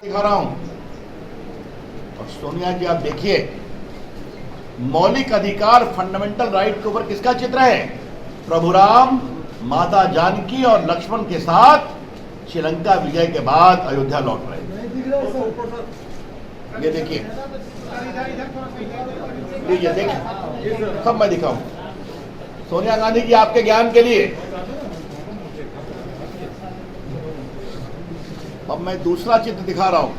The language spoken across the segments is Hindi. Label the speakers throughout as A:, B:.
A: दिखा रहा हूं। और सोनिया जी आप देखिए, मौलिक अधिकार फंडामेंटल राइट के ऊपर किसका चित्र है? प्रभु राम, माता जानकी और लक्ष्मण के साथ श्रीलंका विजय के बाद अयोध्या लौट रहे। ये देखिए, ये देखिए, सब मैं दिखाऊं। सोनिया गांधी जी आपके ज्ञान के लिए। अब मैं दूसरा चित्र दिखा रहा हूं।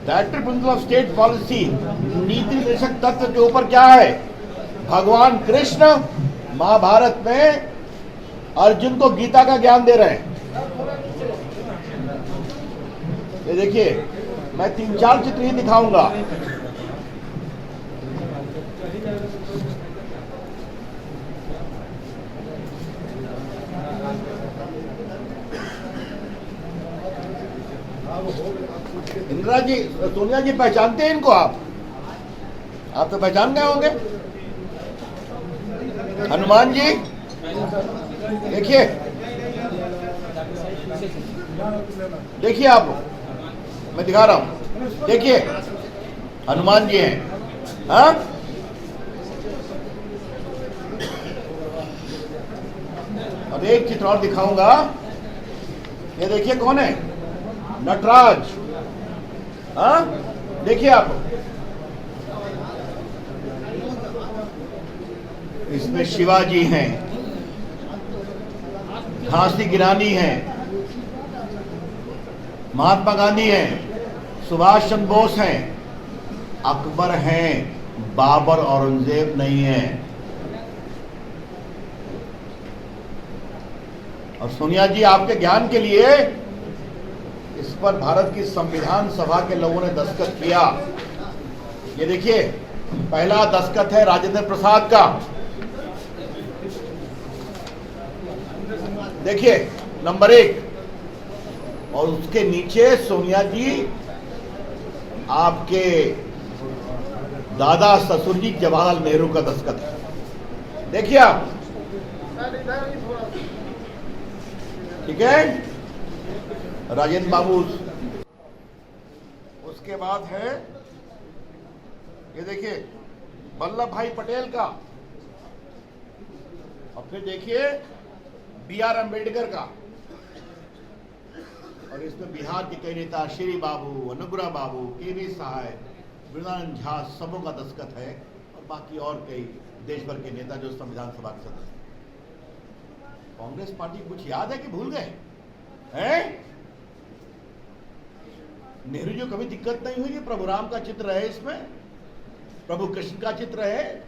A: Director principle of state policy, नीति निर्देशक तत्व के ऊपर क्या है? भगवान कृष्ण महाभारत में अर्जुन को गीता का ज्ञान दे रहे हैं। ये देखिए, मैं 3-4 चित्र ही दिखाऊंगा। इंदिरा जी, सोनिया जी पहचानते हैं इनको? आप तो पहचान गए होंगे। हनुमान जी देखिए, देखिए आप, मैं दिखा रहा हूं। देखिए, हनुमान जी हैं। हाँ, अब एक चित्र और दिखाऊंगा। ये देखिए कौन है? नटराज। हाँ, देखिए आप, इसमें शिवाजी हैं, झांसी की रानी हैं, महात्मा गांधी हैं, सुभाष चंद्र बोस हैं, अकबर हैं, बाबर औरंगजेब नहीं है। और सोनिया जी आपके ज्ञान के लिए, इस पर भारत की संविधान सभा के लोगों ने दस्तखत किया। ये देखिए, पहला दस्तखत है राजेंद्र प्रसाद का। देखिए, नंबर 1, और उसके नीचे सोनिया जी आपके दादा ससुर जी जवाहरलाल नेहरू का दस्तखत है। देखिए आप, ठीक है, राजेंद्र बाबू। उसके बाद है, ये देखिए, वल्लभ भाई पटेल का। और फिर देखिए B.R. अम्बेडकर का। और इसमें बिहार के कई नेता, श्री बाबू, अनुग्रह बाबू, के.वी. सहाय, वृंदावन झा, सबों का दस्तखत है। और बाकी और कई देश भर के नेता जो संविधान सभा के सदस्य। कांग्रेस पार्टी कुछ याद है कि भूल गए हैं? नेहरू जी कभी दिक्कत नहीं हुई? प्रभु राम का चित्र है, इसमें प्रभु कृष्ण का चित्र है,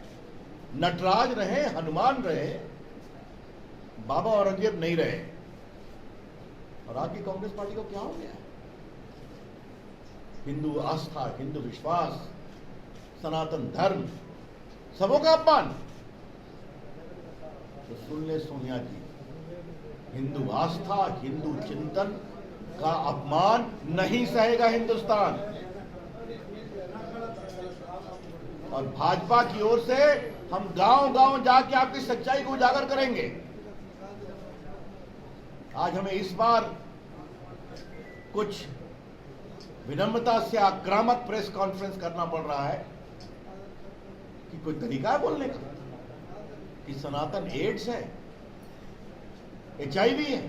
A: नटराज रहे, हनुमान रहे, बाबा औरंगजेब नहीं रहे। और आपकी कांग्रेस पार्टी को क्या हो गया? हिंदू आस्था, हिंदू विश्वास, सनातन धर्म, सबों का अपमान। तो सुन ले सोनिया जी, हिंदू आस्था, हिंदू चिंतन का अपमान नहीं सहेगा हिंदुस्तान। और भाजपा की ओर से हम गांव-गांव जाके आपकी सच्चाई को उजागर करेंगे। आज हमें इस बार कुछ विनम्रता से आक्रामक प्रेस कॉन्फ्रेंस करना पड़ रहा है कि कोई तरीका है बोलने का कि सनातन एड्स है, HIV है।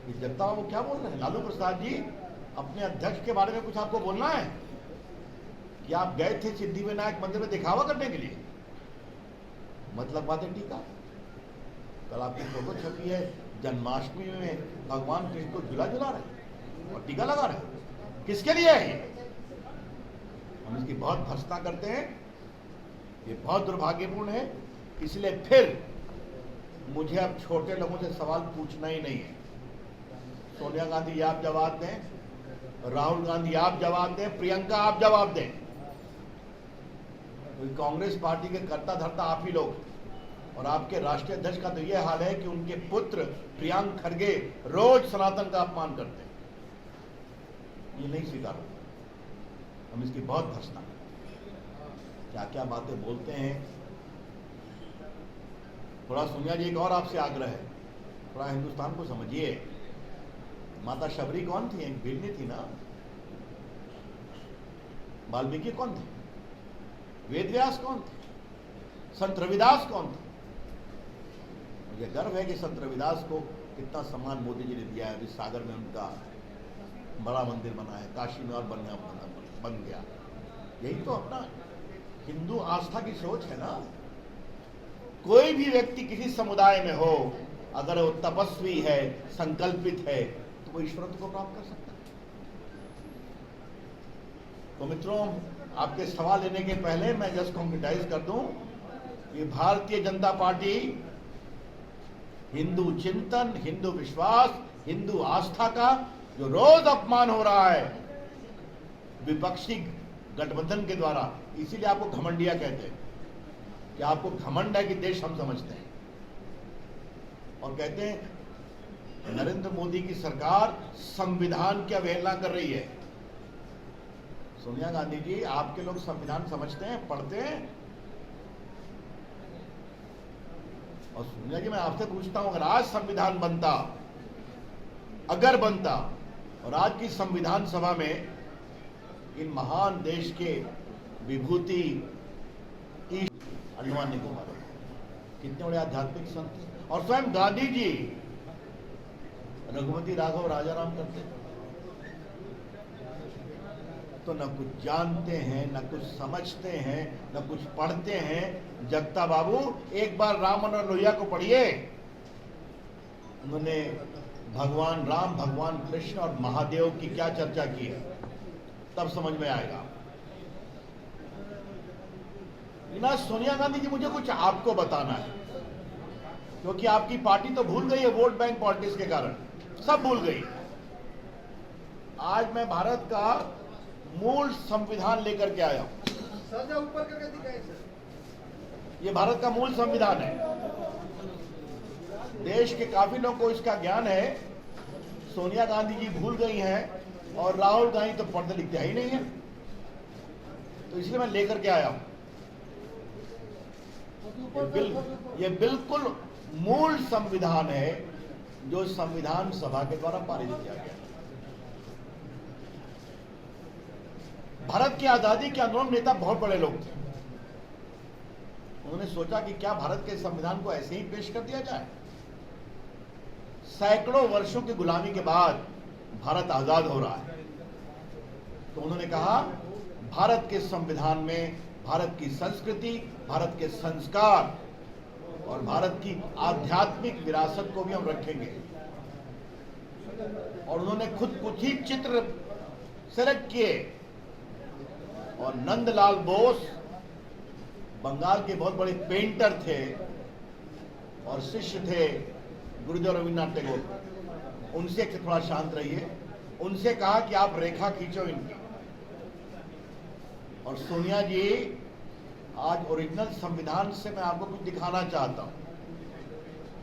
A: इस जनता वो क्या बोल रहे हैं? लालू प्रसाद जी, अपने अध्यक्ष के बारे में कुछ आपको बोलना है कि आप गए थे सिद्धिविनायक मंदिर में दिखावा करने के लिए? मतलब बातें टीका। कल आपकी फोटो छपी है, जन्माष्टमी में भगवान कृष्ण को झूला झुला रहे और टीका लगा रहे। किसके लिए है ये? हम इसकी बहुत भर्त्सना करते हैं। ये बहुत दुर्भाग्यपूर्ण है। इसलिए फिर मुझे अब छोटे लोगों से सवाल पूछना ही नहीं है। सोनिया गांधी आप जवाब दें, राहुल गांधी आप जवाब दें, प्रियंका आप जवाब दें। तो कांग्रेस पार्टी के कर्ता धर्ता आप ही लोग। और आपके राष्ट्रीय अध्यक्ष का तो यह हाल है कि उनके पुत्र प्रियांक खड़गे रोज सनातन का अपमान करते हैं। ये नहीं स्वीकार होता। हम इसकी बहुत भर्त्सना, क्या क्या बातें बोलते हैं। थोड़ा सोनिया जी, एक और आपसे आग्रह है, थोड़ा हिंदुस्तान को समझिए। माता शबरी कौन थी? एक भिल्ली थी ना। वाल्मीकि कौन थे? वेदव्यास कौन थे? संत रविदास कौन थे? मुझे गर्व है कि संत रविदास को कितना सम्मान मोदी जी ने दिया है। अभी सागर में उनका बड़ा मंदिर बना है, काशी में और बन गया। यही तो अपना हिंदू आस्था की सोच है ना। कोई भी व्यक्ति किसी समुदाय में हो, अगर वो तपस्वी है, संकल्पित है, तो वो ईश्वरत्व को प्राप्त कर सकता है। तो मित्रों, आपके सवाल लेने के पहले मैं जस्ट कॉन्क्रिटाइज कर दूं कि भारतीय जनता पार्टी हिंदू चिंतन, हिंदू विश्वास, हिंदू आस्था का जो रोज अपमान हो रहा है विपक्षी गठबंधन के द्वारा, इसीलिए आपको घमंडिया कहते हैं कि आपको घमंड है कि देश हम समझते हैं। और कहते हैं नरेंद्र मोदी की सरकार संविधान की अवहेलना कर रही है। सोनिया गांधी जी, आपके लोग संविधान समझते हैं, पढ़ते हैं? और सोनिया जी, मैं आपसे पूछता हूं, अगर आज संविधान बनता, और आज की संविधान सभा में इन महान देश के विभूति अंडमान निकोबार कितने बड़े आध्यात्मिक संत थे, और स्वयं गांधी जी रघुपति राघव राजाराम करते, तो न कुछ जानते हैं, न कुछ समझते हैं, न कुछ पढ़ते हैं। जगता बाबू, एक बार राम मनोहर लोहिया को पढ़िए। उन्होंने भगवान राम, भगवान कृष्ण और महादेव की क्या चर्चा की है, तब समझ में आएगा। ना सोनिया गांधी जी, मुझे कुछ आपको बताना है, क्योंकि आपकी पार्टी तो भूल गई है वोट बैंक पॉलिटिक्स के कारण, सब भूल गई। आज मैं भारत का मूल संविधान लेकर के आया हूं। ऊपर करके दिखाएं सर। ये भारत का मूल संविधान है। देश के काफी लोगों को इसका ज्ञान है। सोनिया गांधी जी भूल गई हैं और राहुल गांधी तो पढ़ते लिखते ही नहीं है, तो इसलिए मैं लेकर के आया हूं। ये बिल्कुल मूल संविधान है जो संविधान सभा के द्वारा पारित किया गया। भारत की आजादी के आंदोलन नेता बहुत बड़े लोग थे। उन्होंने सोचा कि क्या भारत के संविधान को ऐसे ही पेश कर दिया जाए। सैकड़ों वर्षों की गुलामी के बाद भारत आजाद हो रहा है, तो उन्होंने कहा भारत के संविधान में भारत की संस्कृति, भारत के संस्कार और भारत की आध्यात्मिक विरासत को भी हम रखेंगे। और उन्होंने खुद कुछ ही चित्र सेलेक्ट किए, और नंदलाल बोस बंगाल के बहुत बड़े पेंटर थे और शिष्य थे गुरुदेव रविन्द्रनाथ टैगोर। उनसे थोड़ा शांत रहिए। उनसे कहा कि आप रेखा खींचो इनकी। और सोनिया जी, आज ओरिजिनल संविधान से मैं आपको कुछ दिखाना चाहता हूं।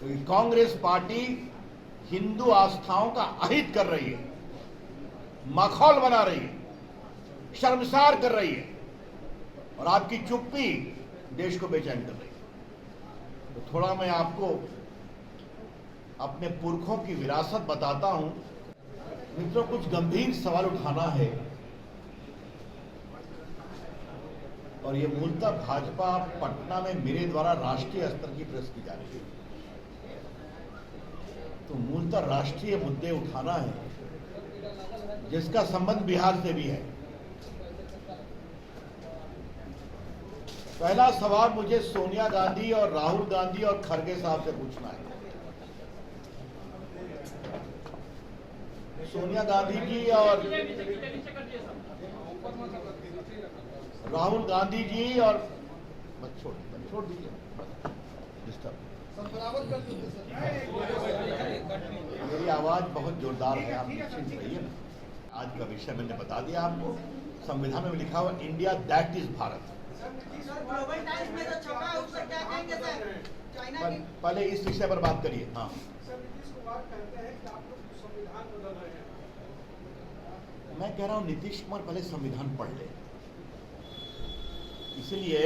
A: तो कांग्रेस पार्टी हिंदू आस्थाओं का अहित कर रही है, माखौल बना रही है, शर्मसार कर रही है, और आपकी चुप्पी देश को बेचैन कर रही है। तो थोड़ा मैं आपको अपने पुरखों की विरासत बताता हूं। मित्रों, कुछ गंभीर सवाल उठाना है, और ये मूलतः भाजपा पटना में मेरे द्वारा राष्ट्रीय स्तर की प्रेस की जा रही है। तो मूलतः राष्ट्रीय मुद्दे उठाना है जिसका संबंध बिहार से भी है। पहला सवाल मुझे सोनिया गांधी और राहुल गांधी और खड़गे साहब से पूछना है। सोनिया गांधी जी और राहुल गांधी जी और छोड़ दीजिए, मेरी आवाज बहुत जोरदार है, आप निश्चिंत रहिए ना। आज का विषय मैंने बता दिया आपको। संविधान में लिखा हुआ इंडिया दैट इज भारत। पहले इस विषय पर बात करिए। हाँ, मैं कह रहा हूं नीतीश कुमार पहले संविधान पढ़ ले। इसलिए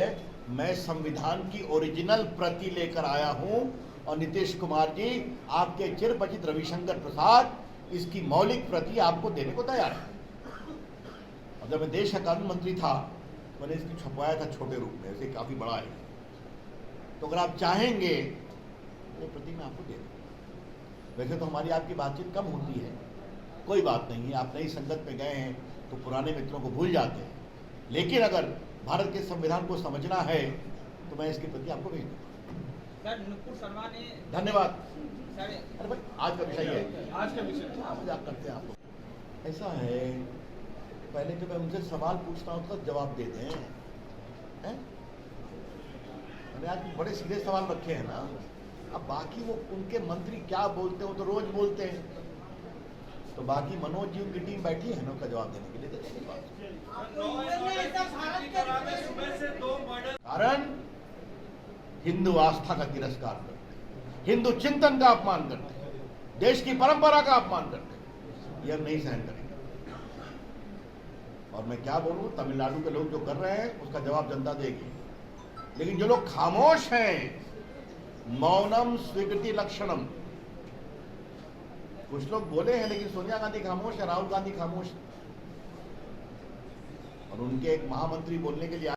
A: मैं संविधान की ओरिजिनल प्रति लेकर आया हूं और नीतीश कुमार जी आपके चिरपरिचित रविशंकर प्रसाद इसकी मौलिक प्रति आपको देने को तैयार है। और जब मैं देश का कानून मंत्री था मैंने इसकी छपवाया था छोटे रूप में, ऐसे काफी बड़ा है। तो अगर आप चाहेंगे तो प्रति मैं आपको दे दूँ। वैसे तो हमारी आपकी बातचीत कम होती है, कोई बात नहीं है, आप नई संगत में गए हैं तो पुराने मित्रों को भूल जाते हैं, लेकिन अगर भारत के संविधान को समझना है तो मैं इसके प्रति आपको भेज दूँगा।
B: सर नुपुर शर्मा ने
A: धन्यवाद।
B: सर
A: अरे भाई आज का विषय है,
B: आज का विषय
A: मजाक करते हैं आप लोग। ऐसा है पहले जब मैं उनसे सवाल पूछता हूँ तो जवाब दे दें हैं? मैंने आज बड़े सीधे सवाल रखे हैं ना। अब बाकी वो उनके मंत्री क्या बोलते हो तो रोज बोलते हैं, तो बाकी मनोज जी की टीम बैठी है ना उसका जवाब देने के लिए दे देंगे। कारण हिंदू आस्था का तिरस्कार करते, हिंदू चिंतन का अपमान करते, देश की परंपरा का अपमान करते, ये हम नहीं सहन करेंगे। और मैं क्या बोलूं, तमिलनाडु के लोग जो कर रहे हैं उसका जवाब जनता देगी, लेकिन जो लोग खामोश हैं, मौनम स्वीकृति लक्षणम, कुछ लोग बोले हैं लेकिन सोनिया गांधी खामोश है, राहुल गांधी खामोश है, और उनके एक महामंत्री बोलने के लिए